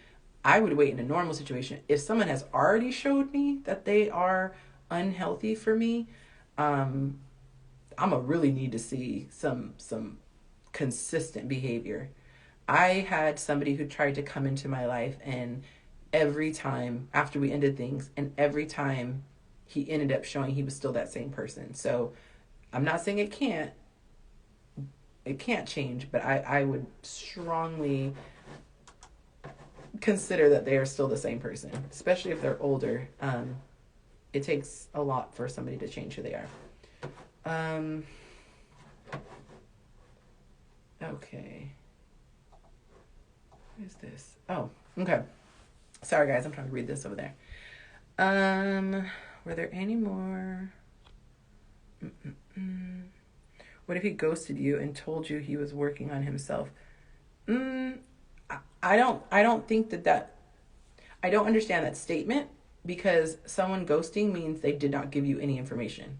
I would wait in a normal situation. If someone has already showed me that they are unhealthy for me, I'm gonna really need to see some consistent behavior. I had somebody who tried to come into my life, and every time after we ended things, and every time he ended up showing he was still that same person. So I'm not saying it can't change, but I would strongly consider that they are still the same person, especially if they're older. It takes a lot for somebody to change who they are. Okay. What is this? Oh, okay. Sorry guys, I'm trying to read this over there. Were there any more? What if he ghosted you and told you he was working on himself? I don't think that I don't understand that statement, because someone ghosting means they did not give you any information.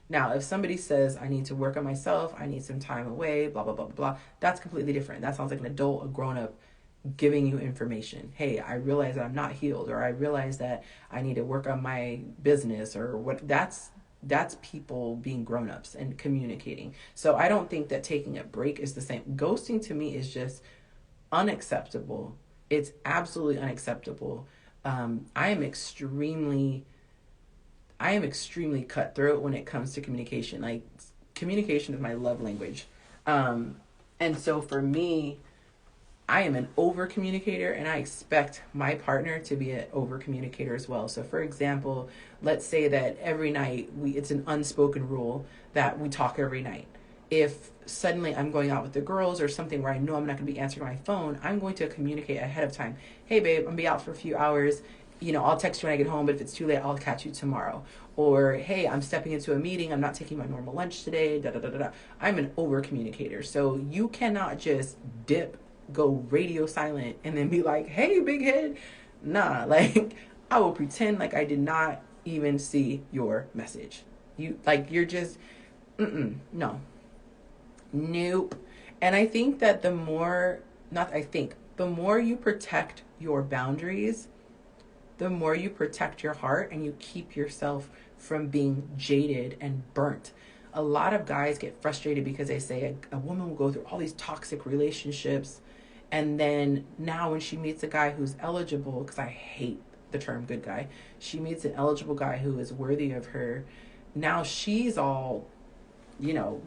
Now, if somebody says, I need to work on myself, I need some time away, blah, blah, blah, blah, that's completely different. That sounds like an adult, a grown-up giving you information. Hey, I realize that I'm not healed, or I realize that I need to work on my business, or what. That's people being grown-ups and communicating. So I don't think that taking a break is the same. Ghosting to me is just unacceptable. It's absolutely unacceptable. I am extremely cutthroat when it comes to communication. Like, communication is my love language. And so for me, I am an over communicator, and I expect my partner to be an over communicator as well. So for example, let's say that every night it's an unspoken rule that we talk every night. If suddenly I'm going out with the girls or something where I know I'm not going to be answering my phone, I'm going to communicate ahead of time. Hey babe, I'm going to be out for a few hours. I'll text you when I get home, but if it's too late, I'll catch you tomorrow. Or, hey, I'm stepping into a meeting. I'm not taking my normal lunch today. I'm an over communicator. So you cannot just go radio silent and then be like, hey, big head. Nah, like, I will pretend like I did not even see your message. You're just, no, nope. And I think that the more you protect your boundaries, the more you protect your heart and you keep yourself from being jaded and burnt. A lot of guys get frustrated because they say a woman will go through all these toxic relationships, and then now when she meets a guy who's eligible, because I hate the term good guy, she meets an eligible guy who is worthy of her. Now she's all,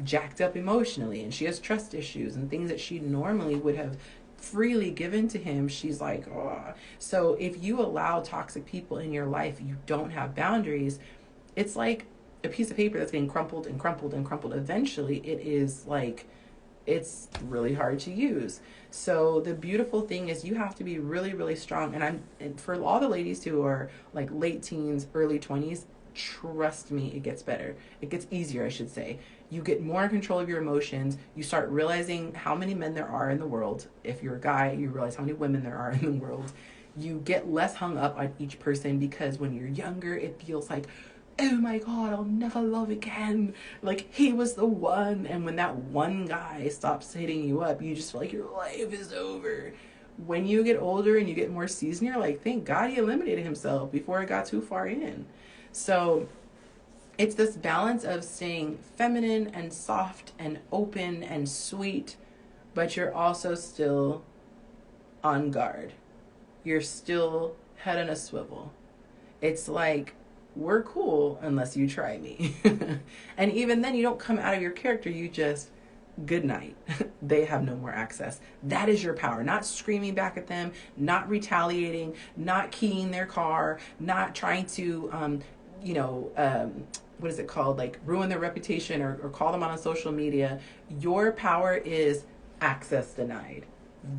jacked up emotionally, and she has trust issues and things that she normally would have freely given to him. She's like, oh. So if you allow toxic people in your life, you don't have boundaries, it's like a piece of paper that's getting crumpled and crumpled and crumpled. Eventually it is like, it's really hard to use. So the beautiful thing is you have to be really, really strong. And for all the ladies who are like late teens, early 20s, trust me, it gets better. It gets easier, I should say. You get more in control of your emotions. You start realizing how many men there are in the world. If you're a guy, you realize how many women there are in the world. You get less hung up on each person, because when you're younger, it feels like, oh my God, I'll never love again. Like, he was the one. And when that one guy stops hitting you up, you just feel like your life is over. When you get older and you get more seasoned, you're like, thank God he eliminated himself before it got too far in. So it's this balance of staying feminine and soft and open and sweet, but you're also still on guard. You're still head on a swivel. It's like, we're cool unless you try me. And even then, you don't come out of your character. You just, good night. They have no more access. That is your power. Not screaming back at them, not retaliating, not keying their car, not trying to, what is it called? Like, ruin their reputation or call them on social media. Your power is access denied.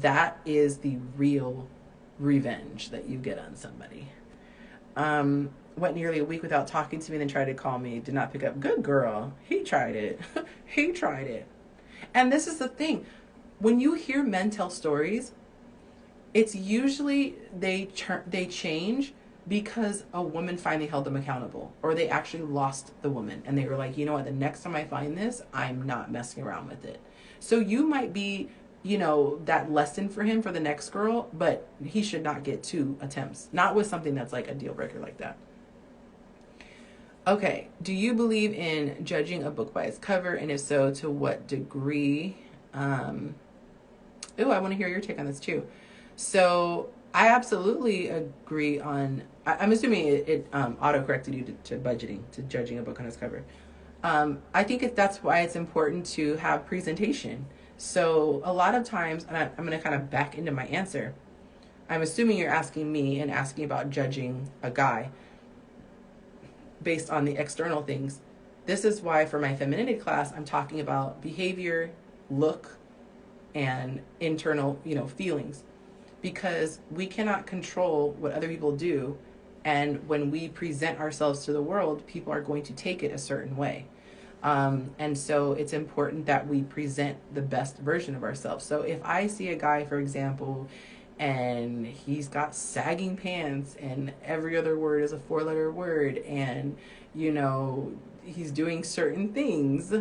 That is the real revenge that you get on somebody. Went nearly a week without talking to me, then tried to call me, did not pick up. Good girl. He tried it. He tried it. And this is the thing. When you hear men tell stories, it's usually they change because a woman finally held them accountable, or they actually lost the woman and they were like, you know what, the next time I find this, I'm not messing around with it. So you might be, that lesson for him for the next girl, but he should not get 2 attempts. Not with something that's like a deal breaker like that. Okay, do you believe in judging a book by its cover? And if so, to what degree? I want to hear your take on this too. So I absolutely agree on, I'm assuming it auto-corrected you to budgeting, to judging a book on its cover. I think that's why it's important to have presentation. So a lot of times, and I'm going to kind of back into my answer. I'm assuming you're asking me and asking about judging a guy based on the external things. This is why for my femininity class, I'm talking about behavior, look, and internal, feelings. Because we cannot control what other people do. And when we present ourselves to the world, people are going to take it a certain way. And so it's important that we present the best version of ourselves. So if I see a guy, for example, and he's got sagging pants and every other word is a 4-letter word, and, he's doing certain things,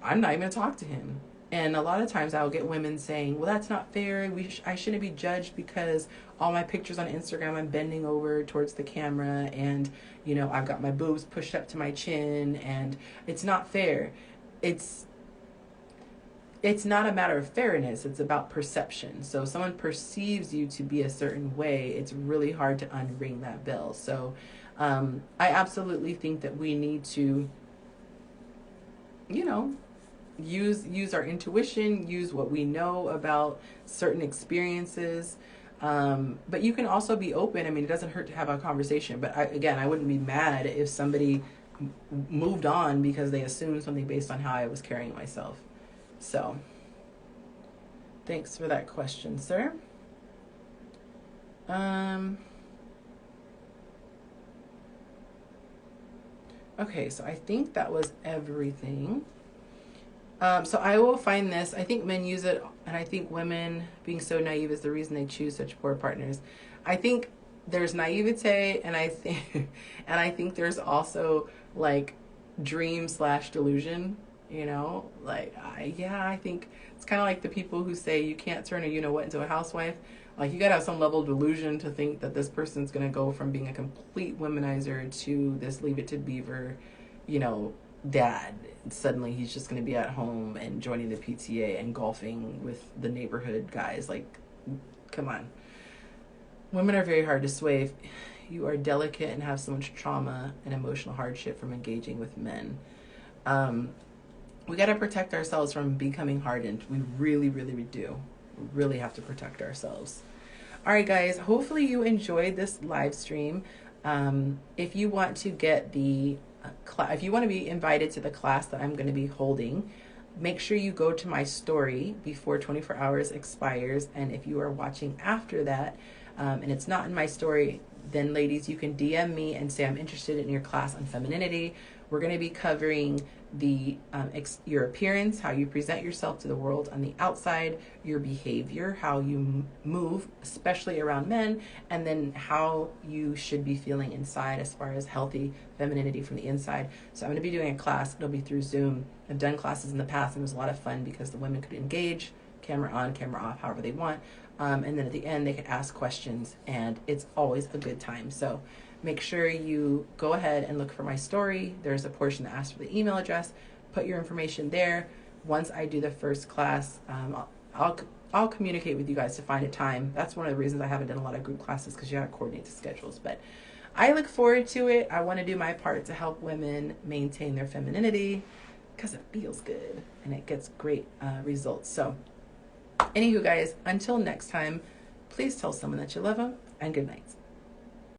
I'm not even going to talk to him. And a lot of times I'll get women saying, well, that's not fair. I shouldn't be judged because all my pictures on Instagram, I'm bending over towards the camera and, I've got my boobs pushed up to my chin, and it's not fair. It's not a matter of fairness. It's about perception. So if someone perceives you to be a certain way, it's really hard to unring that bell. So I absolutely think that we need to, use our intuition, use what we know about certain experiences. But you can also be open. I mean, it doesn't hurt to have a conversation. But I wouldn't be mad if somebody moved on because they assumed something based on how I was carrying myself. So, thanks for that question, sir. Okay, so I think that was everything. So I will find this. I think men use it, and I think women being so naive is the reason they choose such poor partners. I think there's naivete, and I think and I think there's also like dream slash delusion, you know, like I think it's kind of like the people who say you can't turn a you know what into a housewife. Like, you gotta have some level of delusion to think that this person's gonna go from being a complete womanizer to this leave it to beaver, you know, dad. Suddenly he's just gonna be at home and joining the PTA and golfing with the neighborhood guys. Like, come on. Women are very hard to sway if you are delicate and have so much trauma and emotional hardship from engaging with men. Um, we got to protect ourselves from becoming hardened. We really, really, we do. We really have to protect ourselves. All right, guys. Hopefully you enjoyed this live stream. If you want to get the if you want to be invited to the class that I'm going to be holding, make sure you go to my story before 24 hours expires. And if you are watching after that, and it's not in my story, then ladies, you can DM me and say I'm interested in your class on femininity. We're going to be covering the your appearance, how you present yourself to the world on the outside, your behavior, how you move, especially around men, and then how you should be feeling inside as far as healthy femininity from the inside. So I'm going to be doing a class. It'll be through Zoom. I've done classes in the past, and it was a lot of fun because the women could engage, camera on, camera off, however they want. And then at the end, they could ask questions, and it's always a good time. So make sure you go ahead and look for my story. There's a portion that asks for the email address. Put your information there. Once I do the first class, I'll communicate with you guys to find a time. That's one of the reasons I haven't done a lot of group classes, because you got to coordinate the schedules. But I look forward to it. I want to do my part to help women maintain their femininity, because it feels good and it gets great results. So anywho, guys, until next time, please tell someone that you love them, and good night.